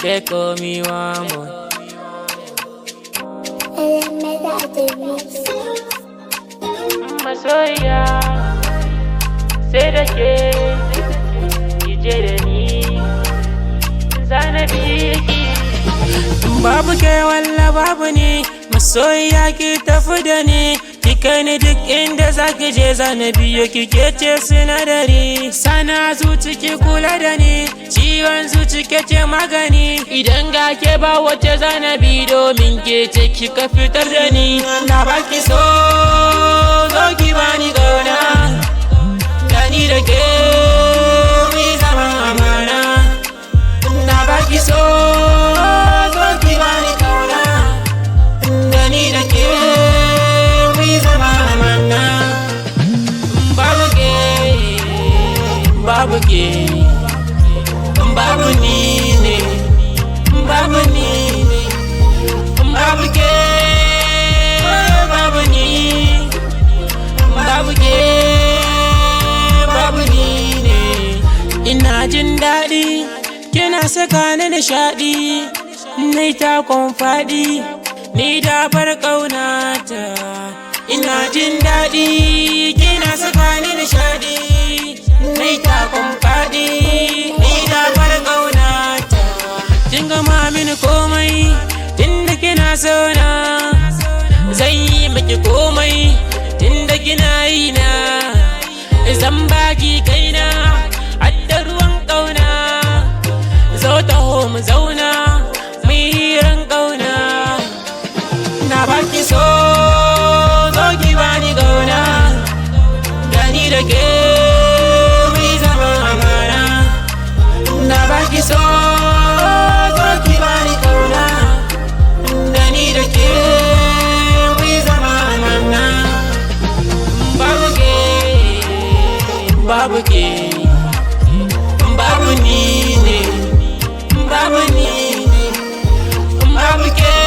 they call me one more. Masoya, sai da ke je da ni, zana biki. Babu ke walla babu ni, masoya ki tafi da ni. Ki kai ni duk inda zaki je, zana biyo ki ce sinadari. Sana zuci ki kula da ni, ciwon zuci ke ce magani. Idan ga ke ba wace zana bi, domin ke ce kika fitar da ni. Na baki so, zo ki bani gauna, gani da ke mi zama amana. Na baki so, zo ki bani gauna, gani da ke mi zama amana. Babu ke, babu ni ne, babu ni ne, babu ke, babu ni, babu ke, babu ni ne. Ina jin daɗi, kina saka ni nishaɗi, nai takon faɗi, ni da bar ƙaunata. Ina jin daɗi, kina saka ni nishaɗi, nai takon faɗi, ni da bar ƙaunata. Kin gama mini komai, tunda kina sona, zan yi miki komai, tunda kina yi na. Zan baki kaina, hadda ruwan ƙauna, zo taho mu zauna, mu yi hiran ƙauna. Na baki so, zo ki bani ƙauna, gani da ke mi zama amana. Na baki so, zo ki bani ƙauna, gani da ke mi zama amana. Babu ke, babu ke, babu ni ne, babu ni ne, babu ke.